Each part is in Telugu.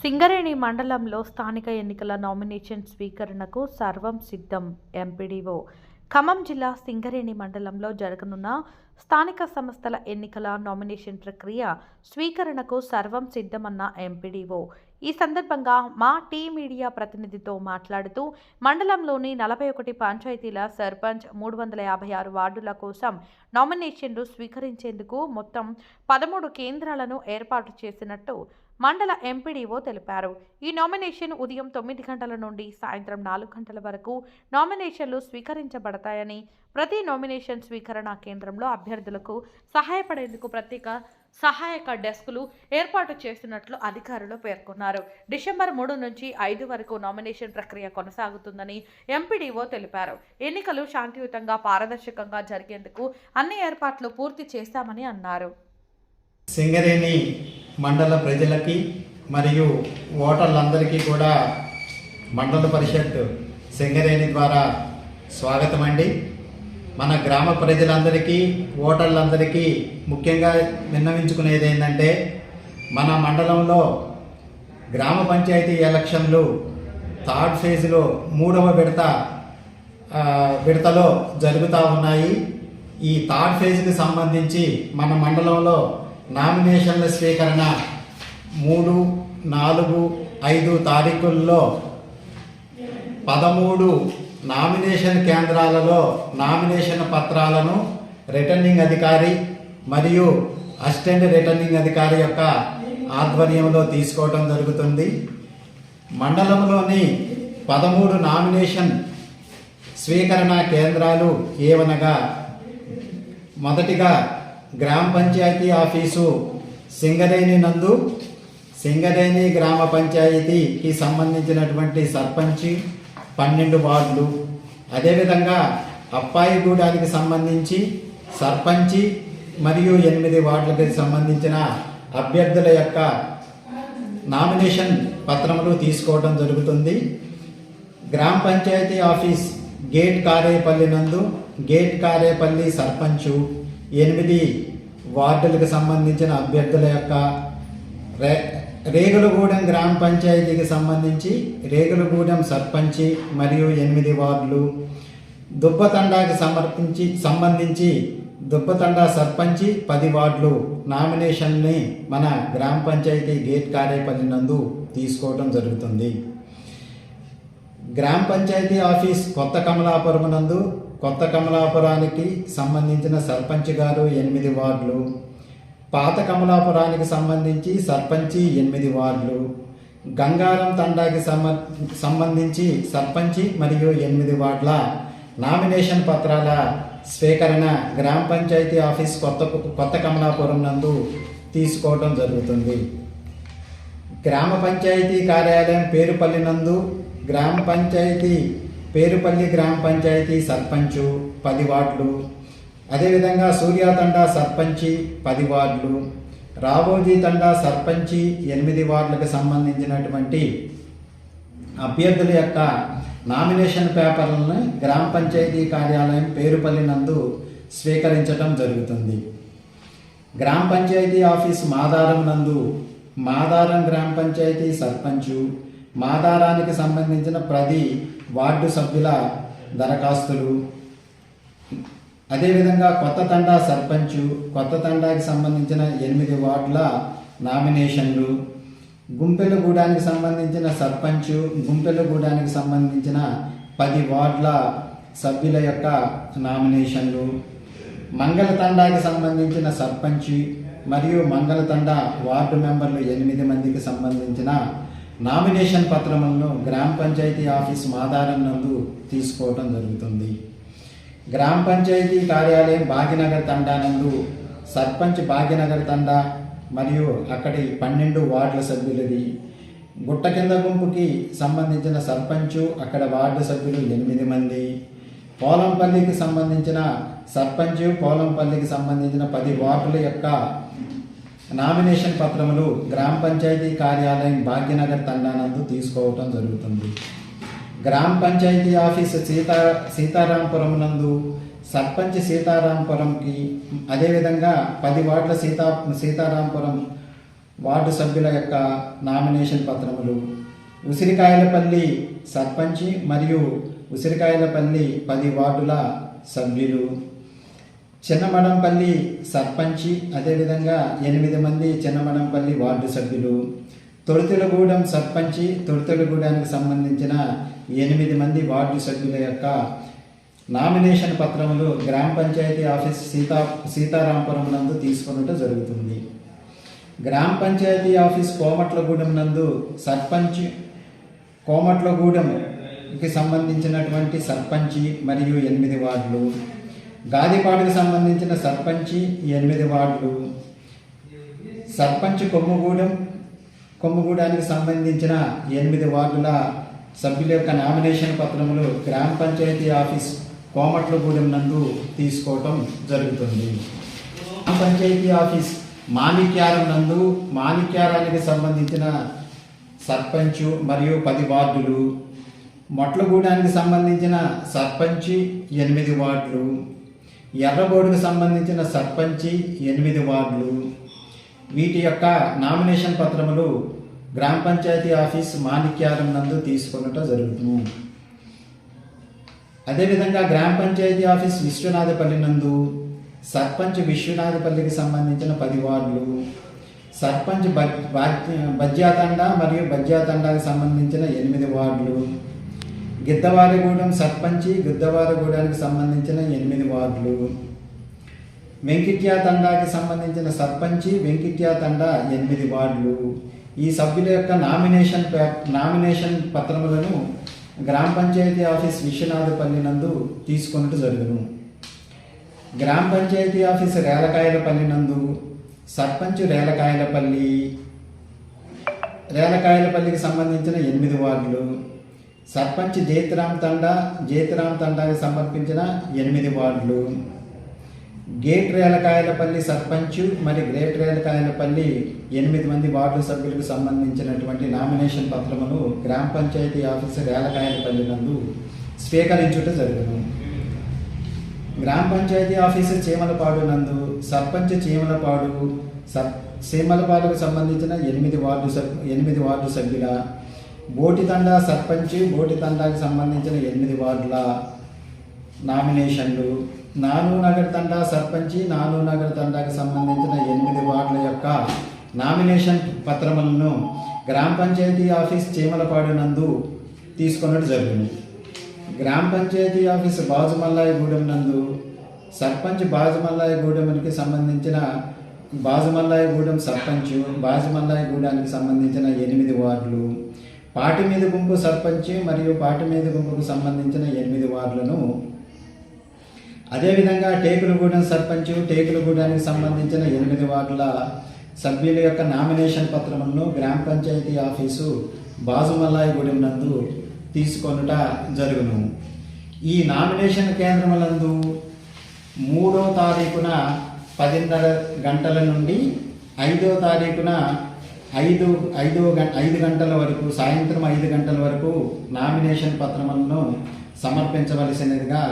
సింగరేణి మండలంలో స్థానిక ఎన్నికల నామినేషన్ స్వీకరణకు సర్వం సిద్ధం. ఎంపీడీఓ ఖమ్మం జిల్లా సింగరేణి మండలంలో జరగనున్న స్థానిక సంస్థల ఎన్నికల నామినేషన్ ప్రక్రియ స్వీకరణకు సర్వం సిద్ధమన్న ఎంపీడీఓ ఈ సందర్భంగా మా టీ మీడియా ప్రతినిధితో మాట్లాడుతూ మండలంలోని 41 పంచాయతీల సర్పంచ్ 356 వార్డుల కోసం నామినేషన్లు స్వీకరించేందుకు మొత్తం 13 కేంద్రాలను ఏర్పాటు చేసినట్టు మండల ఎంపీడీఓ తెలిపారు. ఈ నామినేషన్ ఉదయం 9 గంటల నుండి సాయంత్రం 4 గంటల వరకు నామినేషన్లు స్వీకరించబడతాయని, ప్రతి నామినేషన్ స్వీకరణ కేంద్రంలో అభ్యర్థులకు సహాయపడేందుకు ప్రత్యేక సహాయక డెస్కులు ఏర్పాటు చేసినట్లు అధికారులు పేర్కొన్నారు. డిసెంబర్ 3 నుంచి 5 వరకు నామినేషన్ ప్రక్రియ కొనసాగుతుందని ఎంపీడీఓ తెలిపారు. ఎన్నికలు శాంతియుతంగా పారదర్శకంగా జరిగేందుకు అన్ని ఏర్పాట్లు పూర్తి చేశామని అన్నారు. సింగరేణి మండల ప్రజలకి మరియు ఓటర్లందరికీ కూడా మండల పరిషత్ సింగరేణి ద్వారా స్వాగతం అండి. మన గ్రామ ప్రజలందరికీ ఓటర్లందరికీ ముఖ్యంగా విన్నవించుకునేది ఏంటంటే, మన మండలంలో గ్రామ పంచాయతీ ఎలక్షన్లు థర్డ్ ఫేజ్లో 3వ విడతలో జరుగుతూ ఉన్నాయి. ఈ థర్డ్ ఫేజ్కి సంబంధించి మన మండలంలో నామినేషన్ల స్వీకరణ 3, 4, 5 తారీఖుల్లో 13 నామినేషన్ కేంద్రాలలో నామినేషన్ పత్రాలను రిటర్నింగ్ అధికారి మరియు అసిస్టెంట్ రిటర్నింగ్ అధికారి యొక్క ఆధ్వర్యంలో తీసుకోవడం జరుగుతుంది. మండలంలోని 13 నామినేషన్ స్వీకరణ కేంద్రాలు ఏవనగా, మొదటిగా గ్రామ పంచాయతీ ఆఫీసు సింగరేణి నందు సింగరేణి గ్రామ పంచాయతీకి సంబంధించినటువంటి సర్పంచి 12 వార్డులు, అదేవిధంగా అప్పాయిగూడానికి సంబంధించి సర్పంచి మరియు 8 వార్డులకు సంబంధించిన అభ్యర్థుల యొక్క నామినేషన్ పత్రములు తీసుకోవడం జరుగుతుంది. గ్రామ పంచాయతీ ఆఫీస్ గేట్ కారేపల్లి నందు గేట్ కారేపల్లి సర్పంచు 8 వార్డులకు సంబంధించిన అభ్యర్థుల యొక్క రేగులగూడెం గ్రామ పంచాయతీకి సంబంధించి రేగులగూడెం సర్పంచి మరియు 8 వార్డులు, దుబ్బతండాకి సంబంధించి దుబ్బతండా సర్పంచి 10 వార్డులు నామినేషన్ని మన గ్రామ పంచాయతీ గేట్ కారేపల్లి నందు తీసుకోవడం జరుగుతుంది. గ్రామ పంచాయతీ ఆఫీస్ కొత్త కమలాపురం నందు కొత్త కమలాపురానికి సంబంధించిన సర్పంచ్ గారు 8 వార్డులు, పాత కమలాపురానికి సంబంధించి సర్పంచి 8 వార్డులు, గంగారం తండాకి సంబంధించి సర్పంచి మరియు 8 వార్డుల నామినేషన్ పత్రాల స్వీకరణ గ్రామ పంచాయతీ ఆఫీస్ కొత్త కమలాపురం నందు తీసుకోవడం జరుగుతుంది. గ్రామ పంచాయతీ కార్యాలయం పేరుపల్లి నందు పేరుపల్లి గ్రామ పంచాయతీ సర్పంచు 10 వార్డులు, అదేవిధంగా సూర్యాతండా సర్పంచి 10 వార్డులు, రాబోజీ తండా సర్పంచి 8 వార్డులకు సంబంధించినటువంటి అభ్యర్థుల యొక్క నామినేషన్ పేపర్లను గ్రామ పంచాయతీ కార్యాలయం పేరుపల్లి నందు స్వీకరించడం జరుగుతుంది. గ్రామ పంచాయతీ ఆఫీస్ మాదారం నందు మాదారం గ్రామ పంచాయతీ సర్పంచు, మాదారానికి సంబంధించిన 10 వార్డు సభ్యుల దరఖాస్తులు, అదేవిధంగా కొత్త తండా సర్పంచు, కొత్త తండాకి సంబంధించిన 8 వార్డుల నామినేషన్లు, గుంపెలగూడానికి సంబంధించిన సర్పంచు, గుంపెలగూడానికి సంబంధించిన 10 వార్డుల సభ్యుల యొక్క నామినేషన్లు, మంగళతండాకి సంబంధించిన సర్పంచి మరియు మంగళతండా వార్డు మెంబర్లు 8 మందికి సంబంధించిన నామినేషన్ పత్రములను గ్రామ పంచాయతీ ఆఫీస్ మాదారం నందు తీసుకోవడం జరుగుతుంది. గ్రామ పంచాయతీ కార్యాలయం భాగ్యనగర్ తండా నందు సర్పంచ్ భాగ్యనగర్ తండా మరియు అక్కడి 12 వార్డుల సభ్యులది, గుట్ట కింద గుంపుకి సంబంధించిన సర్పంచు అక్కడ వార్డు సభ్యులు 8 మంది, పోలంపల్లికి సంబంధించిన సర్పంచు పోలంపల్లికి సంబంధించిన 10 వార్డుల యొక్క నామినేషన్ పత్రములు గ్రామ పంచాయతీ కార్యాలయం భాగ్యనగర్ తండా నందు తీసుకోవటం జరుగుతుంది. గ్రామ పంచాయతీ ఆఫీసు సీతారాంపురం నందు సర్పంచ్ సీతారాంపురంకి, అదేవిధంగా 10 వార్డుల సీతారాంపురం వార్డు సభ్యుల యొక్క నామినేషన్ పత్రములు, ఉసిరికాయలపల్లి సర్పంచి మరియు ఉసిరికాయలపల్లి 10 వార్డుల సభ్యులు, చిన్నమడంపల్లి సర్పంచి అదేవిధంగా 8 మంది చిన్నమడంపల్లి వార్డు సభ్యులు, తొడుతులగూడెం సర్పంచి తొడుతులగూడెంకి సంబంధించిన 8 మంది వార్డు సభ్యుల యొక్క నామినేషన్ పత్రములు గ్రామ పంచాయతీ ఆఫీస్ సీతారాంపురం నందు తీసుకున్నట్టు జరుగుతుంది. గ్రామ పంచాయతీ ఆఫీస్ కోమట్లగూడెం నందు సర్పంచ్ కోమట్లగూడెంకి సంబంధించినటువంటి సర్పంచి మరియు 8 వార్డులు, గాదిపాడుకు సంబంధించిన సర్పంచి 8 వార్డులు, సర్పంచ్ కొమ్ముగూడానికి సంబంధించిన 8 వార్డుల సభ్యుల యొక్క నామినేషన్ పత్రములు గ్రామ పంచాయతీ ఆఫీస్ కోమట్లగూడెం నందు తీసుకోవటం జరుగుతుంది. గ్రామ పంచాయతీ ఆఫీస్ మాణిక్యారం నందు మాణిక్యారానికి సంబంధించిన సర్పంచ్ మరియు 10 వార్డులు, మొట్లగూడానికి సంబంధించిన సర్పంచి 8 వార్డులు, ఎర్రబోడుకు సంబంధించిన సర్పంచి 8 వార్డులు, వీటి యొక్క నామినేషన్ పత్రములు గ్రామ పంచాయతీ ఆఫీస్ మాణిక్యారం నందు తీసుకున్నట్టు జరుగుతుంది. అదేవిధంగా గ్రామ పంచాయతీ ఆఫీస్ విశ్వనాథపల్లి నందు సర్పంచ్ విశ్వనాథపల్లికి సంబంధించిన 10 వార్డులు, సర్పంచ్ బజ్జాతండ మరియు బజ్జాతండాకి సంబంధించిన 8 వార్డులు, గిద్దవారిగూడెం సర్పంచి గిద్దవారిగూడానికి సంబంధించిన 8 వార్డులు, వెంకిట్యాతండాకి సంబంధించిన సర్పంచి వెంకిట్యాతండ 8 వార్డులు. ఈ సభ్యుల యొక్క నామినేషన్ పత్రములను గ్రామ పంచాయతీ ఆఫీస్ విశ్వనాథపల్లి నందు తీసుకున్నట్టు జరుగును. గ్రామ పంచాయతీ ఆఫీస్ రేలకాయలపల్లి నందు సర్పంచ్ రేలకాయలపల్లికి సంబంధించిన 8 వార్డులు, సర్పంచ్ జైతిరామ్ తండాకి సమర్పించిన 8 వార్డులు, గేట్ రేలకాయలపల్లి సర్పంచ్ మరియు గ్రేట్ రేలకాయలపల్లి 8 మంది వార్డు సభ్యులకు సంబంధించినటువంటి నామినేషన్ పత్రములు గ్రామ పంచాయతీ ఆఫీసు రేలకాయలపల్లి నందు స్వీకరించుట జరుగును. గ్రామ పంచాయతీ ఆఫీసు చీమలపాడు నందు సర్పంచ్ చీమలపాడుకు సంబంధించిన 8 వార్డు సభ్యుల, బోటితండా సర్పంచ్ బోటితండాకి సంబంధించిన 8 వార్డుల నామినేషన్లు, నానూనగర్ తండా సర్పంచి నానూనగర్ తండాకి సంబంధించిన 8 వార్డుల యొక్క నామినేషన్ పత్రములను గ్రామ పంచాయతీ ఆఫీస్ చీమలపాడు నందు తీసుకున్నట్టు జరిగింది. గ్రామ పంచాయతీ ఆఫీస్ బాజుమల్లాయగూడెం నందు సర్పంచ్ బాజుమల్లాయగూడెంకి సంబంధించిన బాజుమల్లాయగూడెం సర్పంచ్ బాజుమల్లాయగూడానికి సంబంధించిన 8 వార్డులు, పాటిమీద గుంపు సర్పంచ్ మరియు పాటిమీద గుంపుకు సంబంధించిన 8 వార్డులను, అదేవిధంగా టేకులగూడెం సర్పంచ్ టేకులగూడానికి సంబంధించిన 8 వార్డుల సభ్యుల యొక్క నామినేషన్ పత్రములను గ్రామ పంచాయతీ ఆఫీసు బాజుమల్లాయగూడెం నందు తీసుకొనుట జరుగును. ఈ నామినేషన్ కేంద్రములందు 3వ తారీఖున 10:30 గంటల నుండి 5వ తారీఖున 5 గంటల వరకు సాయంత్రం 5 గంటల వరకు నామినేషన్ పత్రములను సమర్పించవలసినదిగా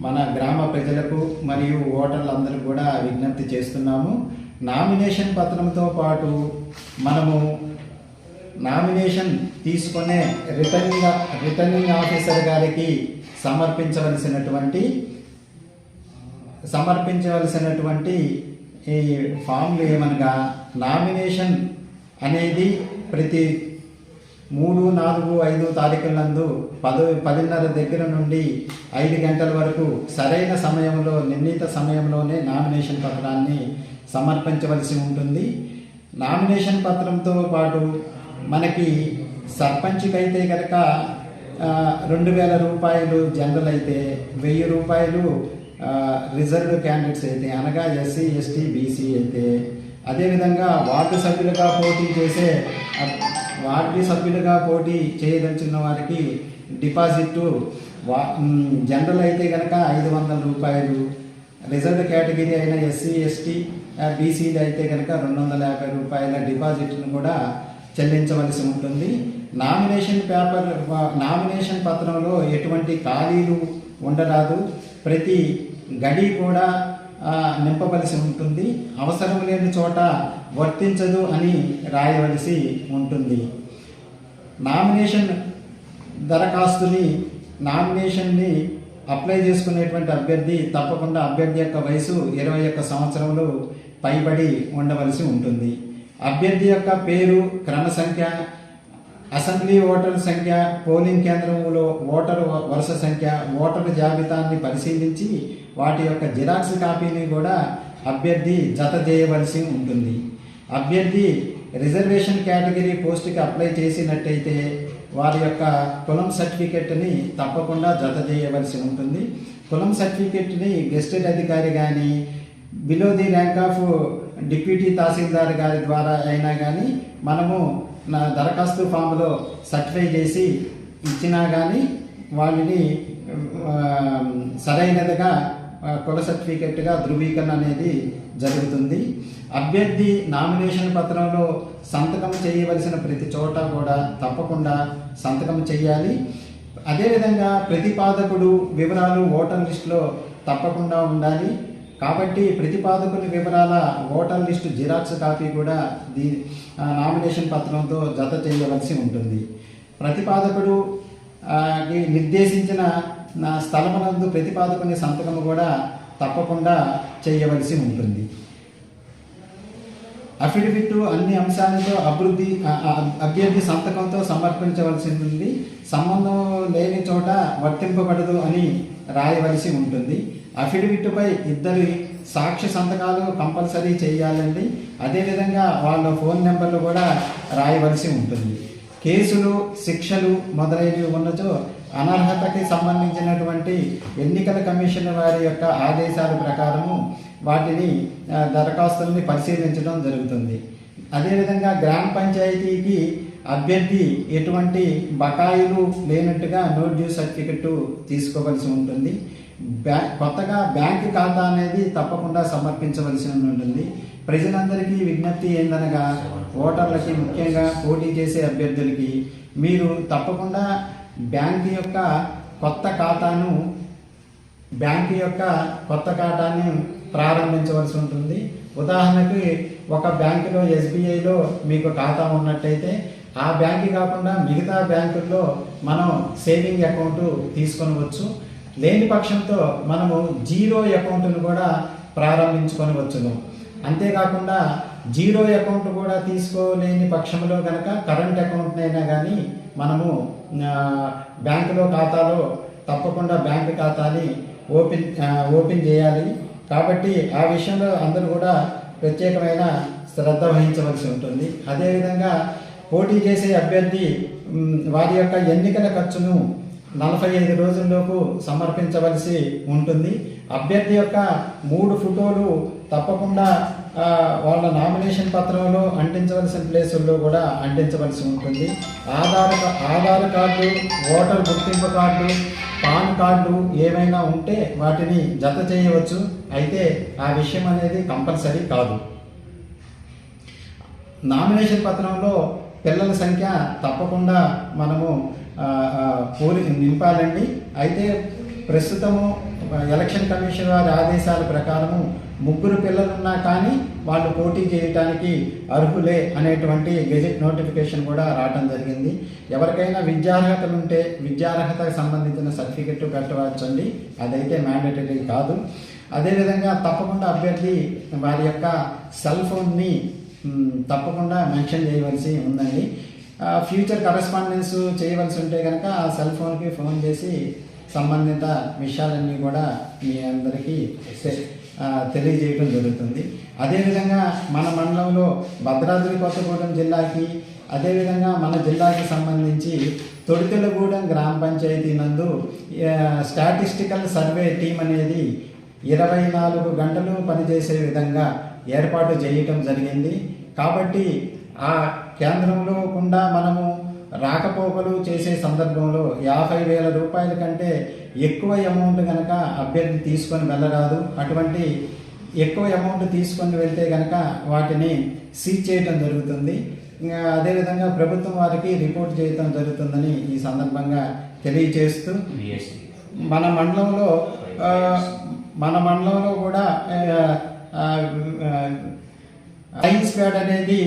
మన గ్రామ ప్రజలకు మరియు ఓటర్లందరూ కూడా విజ్ఞప్తి చేస్తున్నాము. నామినేషన్ పత్రంతో పాటు మనము నామినేషన్ తీసుకునే రిటర్నింగ్ ఆఫీసర్ గారికి సమర్పించవలసినటువంటి ఈ ఫామ్లు ఏమనగా, నామినేషన్ అనేది ప్రతి 3, 4, 5 తారీఖులందు 10:30 దగ్గర నుండి 5 గంటల వరకు సరైన సమయంలో నిర్ణీత సమయంలోనే నామినేషన్ పత్రాన్ని సమర్పించవలసి ఉంటుంది. నామినేషన్ పత్రంతో పాటు మనకి సర్పంచ్కి అయితే కనుక 2,000 రూపాయలు జనరల్ అయితే, 1,000 రూపాయలు రిజర్వ్డ్ క్యాండిడేట్స్ అయితే అనగా ఎస్సీ ఎస్టీ బీసీ అయితే, అదేవిధంగా వార్డు సభ్యులుగా పోటీ చేయదలిచిన వారికి డిపాజిట్ జనరల్ అయితే కనుక 500 రూపాయలు, రిజర్వ్డ్ కేటగిరీ అయిన ఎస్సీ ఎస్టీ బీసీలు అయితే కనుక 250 రూపాయల డిపాజిట్ను కూడా చెల్లించవలసి ఉంటుంది. నామినేషన్ పత్రంలో ఎటువంటి ఖాళీలు ఉండరాదు. ప్రతి గడి కూడా నింపవలసి ఉంటుంది. అవసరం లేని చోట వర్తించదు అని రాయవలసి ఉంటుంది. నామినేషన్ని అప్లై చేసుకునేటువంటి అభ్యర్థి తప్పకుండా అభ్యర్థి యొక్క వయసు 21 సంవత్సరములు పైబడి ఉండవలసి ఉంటుంది. అభ్యర్థి యొక్క పేరు, క్రమ సంఖ్య, అసెంబ్లీ ఓటర్ల సంఖ్య, పోలింగ్ కేంద్రంలో ఓటరు వరుస సంఖ్య, ఓటరు జాబితాన్ని పరిశీలించి వాటి యొక్క జిరాక్స్ కాపీని కూడా అభ్యర్థి జత చేయవలసి ఉంటుంది. అభ్యర్థి రిజర్వేషన్ కేటగిరీ పోస్టుకి అప్లై చేసినట్టయితే వారి యొక్క కులం సర్టిఫికెట్ని తప్పకుండా జత చేయవలసి ఉంటుంది. కులం సర్టిఫికెట్ని గెస్టెడ్ అధికారి కానీ below the rank of deputy tahsildar గారి ద్వారా అయినా కానీ మనము దరఖాస్తు ఫామ్లో సర్టిఫై చేసి ఇచ్చినా కానీ వాళ్ళని సరైనదిగా కుల సర్టిఫికెట్గా ధృవీకరణ అనేది జరుగుతుంది. అభ్యర్థి నామినేషన్ పత్రంలో సంతకం చేయవలసిన ప్రతి చోట కూడా తప్పకుండా సంతకం చేయాలి. అదేవిధంగా ప్రతిపాదకుడు వివరాలు ఓటర్ లిస్టులో తప్పకుండా ఉండాలి. కాబట్టి ప్రతిపాదకుని వివరాల ఓటర్ లిస్టు జిరాక్స్ కాపీ కూడా నామినేషన్ పత్రంతో జత చేయవలసి ఉంటుంది. ప్రతిపాదకుడు నిర్దేశించిన స్థలమునందు ప్రతిపాదకుని సంతకము కూడా తప్పకుండా చేయవలసి ఉంటుంది. అఫిడవిట్ అన్ని అంశాలతో అభ్యర్థి సంతకంతో సమర్పించవలసి ఉంటుంది. సంబంధం లేని చోట వర్తింపబడదు అని రాయవలసి ఉంటుంది. అఫిడవిట్పై 2 సాక్ష్య సంతకాలు కంపల్సరీ చేయాలండి. అదేవిధంగా వాళ్ళ ఫోన్ నెంబర్లు కూడా రాయవలసి ఉంటుంది. కేసులు, శిక్షలు మొదలైనవి ఉన్నచో అనర్హతకి సంబంధించినటువంటి ఎన్నికల కమిషన్ వారి యొక్క ఆదేశాల ప్రకారము వాటిని దరఖాస్తుల్ని పరిశీలించడం జరుగుతుంది. అదేవిధంగా గ్రామ పంచాయతీకి అభ్యర్థి ఎటువంటి బకాయిలు లేనట్టుగా నో డ్యూ సర్టిఫికెట్ తీసుకోవలసి ఉంటుంది. కొత్తగా బ్యాంకు ఖాతా అనేది తప్పకుండా సమర్పించవలసి ఉంటుంది. ప్రజలందరికీ విజ్ఞప్తి ఏందనగా ఓటర్లకి, ముఖ్యంగా పోటీ చేసే అభ్యర్థులకి మీరు తప్పకుండా బ్యాంకు యొక్క కొత్త ఖాతాను ప్రారంభించవలసి ఉంటుంది. ఉదాహరణకి ఒక బ్యాంకులో ఎస్బీఐలో మీకు ఖాతా ఉన్నట్టయితే ఆ బ్యాంకు కాకుండా మిగతా బ్యాంకుల్లో మనం సేవింగ్ అకౌంట్ తీసుకొనవచ్చు. లేని పక్షంతో మనము జీరో అకౌంట్ను కూడా ప్రారంభించుకొనవచ్చును. అంతేకాకుండా జీరో అకౌంట్ కూడా తీసుకోలేని పక్షంలో కనుక కరెంట్ అకౌంట్నైనా కానీ మనము బ్యాంకులో ఖాతాలో తప్పకుండా బ్యాంకు ఖాతాని ఓపెన్ చేయాలి. కాబట్టి ఆ విషయంలో అందరూ కూడా ప్రత్యేకమైన శ్రద్ధ వహించవలసి ఉంటుంది. అదేవిధంగా పోటీ చేసే అభ్యర్థి వారి యొక్క ఎన్నికల ఖర్చును 45 రోజుల్లోపు సమర్పించవలసి ఉంటుంది. అభ్యర్థి యొక్క 3 ఫోటోలు తప్పకుండా వాళ్ళ నామినేషన్ పత్రంలో అంటించవలసిన ప్లేసుల్లో కూడా అంటించవలసి ఉంటుంది. ఆధార్ కార్డు, ఓటర్ గుర్తింపు కార్డు, పాన్ కార్డు ఏమైనా ఉంటే వాటిని జత చేయవచ్చు. అయితే ఆ విషయం అనేది కంపల్సరీ కాదు. నామినేషన్ పత్రంలో పిల్లల సంఖ్య తప్పకుండా మనము నింపాలండి. అయితే ప్రస్తుతము ఎలక్షన్ కమిషన్ వారి ఆదేశాల ప్రకారము 3 పిల్లలున్నా కానీ వాళ్ళు పోటీ చేయడానికి అర్హులే అనేటువంటి గెజెట్ నోటిఫికేషన్ కూడా రావడం జరిగింది. ఎవరికైనా విద్యార్హతలు ఉంటే విద్యార్హతకు సంబంధించిన సర్టిఫికెట్ పెట్టవచ్చండి, అదైతే మ్యాండేటరీ కాదు. అదేవిధంగా తప్పకుండా అభ్యర్థి వారి యొక్క సెల్ ఫోన్ని తప్పకుండా మెన్షన్ చేయవలసి ఉందండి. ఫ్యూచర్ కరెస్పాండెన్స్ చేయవలసి ఉంటే కనుక ఆ సెల్ ఫోన్కి ఫోన్ చేసి సంబంధిత విషయాలన్నీ కూడా మీ అందరికీ తెలియజేయడం జరుగుతుంది. అదేవిధంగా మన మండలంలో భద్రాద్రి కొత్తగూడెం జిల్లాకి, అదేవిధంగా మన జిల్లాకి సంబంధించి తొడితెలగూడెం గ్రామ పంచాయతీ నందు స్టాటిస్టికల్ సర్వే టీం అనేది 24 గంటలు పనిచేసే విధంగా ఏర్పాటు చేయటం జరిగింది. కాబట్టి ఆ కేంద్రంలో కూడా మనము రాకపోకలు చేసే సందర్భంలో 50,000 రూపాయల కంటే ఎక్కువ అమౌంట్ కనుక అభ్యర్థి తీసుకొని వెళ్ళరాదు. అటువంటి ఎక్కువ అమౌంట్ తీసుకొని వెళ్తే కనుక వాటిని సీజ్ చేయడం జరుగుతుంది. అదేవిధంగా ప్రభుత్వం వారికి రిపోర్ట్ చేయడం జరుగుతుందని ఈ సందర్భంగా తెలియజేస్తూ మన మండలంలో మన మండలంలో కూడా ఫ్లయింగ్ స్క్వాడ్ అనేది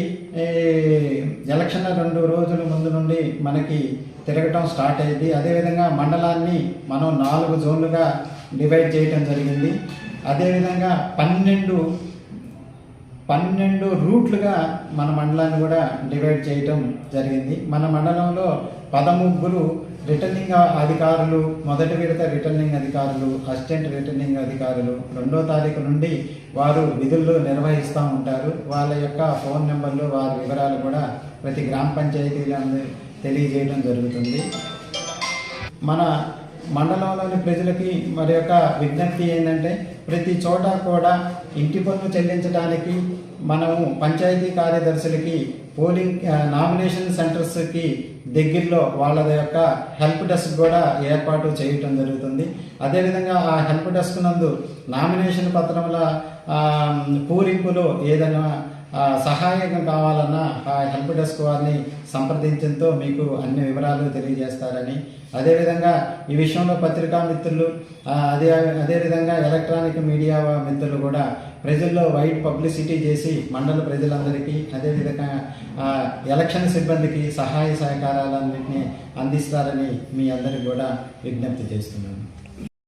ఎలక్షన్ 2 రోజుల ముందు నుండి మనకి తిరగటం స్టార్ట్ అయ్యింది. అదేవిధంగా మండలాన్ని మనం 4 జోన్లుగా డివైడ్ చేయటం జరిగింది. అదేవిధంగా 12 రూట్లుగా మన మండలాన్ని కూడా డివైడ్ చేయటం జరిగింది. మన మండలంలో 13 రిటర్నింగ్ అధికారులు, మొదటి విడత రిటర్నింగ్ అధికారులు, అసిస్టెంట్ రిటర్నింగ్ అధికారులు 2వ తారీఖు నుండి వారు విధుల్లో నిర్వహిస్తూ ఉంటారు. వాళ్ళ యొక్క ఫోన్ నెంబర్లు, వారి వివరాలు కూడా ప్రతి గ్రామ పంచాయతీలో తెలియజేయడం జరుగుతుంది. మన మండలంలోని ప్రజలకి మరి యొక్క విజ్ఞప్తి ఏంటంటే, ప్రతి చోట కూడా ఇంటి పన్ను చెల్లించడానికి మనము పంచాయతీ కార్యదర్శులకి పోలింగ్ నామినేషన్ సెంటర్స్కి దగ్గరలో వాళ్ళ యొక్క హెల్ప్ డెస్క్ కూడా ఏర్పాటు చేయటం జరుగుతుంది. అదేవిధంగా ఆ హెల్ప్ డెస్క్ నందు నామినేషన్ పత్రముల పూరింపులో ఏదైనా సహాయం కావాలన్నా ఆ హెల్ప్ డెస్క్ వారిని సంప్రదించడంతో మీకు అన్ని వివరాలు తెలియజేస్తారని, అదేవిధంగా ఈ విషయంలో పత్రికా మిత్రులు అదేవిధంగా ఎలక్ట్రానిక్ మీడియా మిత్రులు కూడా ప్రజల్లో వైడ్ పబ్లిసిటీ చేసి మండల ప్రజలందరికీ అదేవిధంగా ఎలక్షన్ సిబ్బందికి సహాయ సహకారాలన్నింటినీ అందిస్తారని మీ అందరికీ కూడా విజ్ఞప్తి చేస్తున్నాను.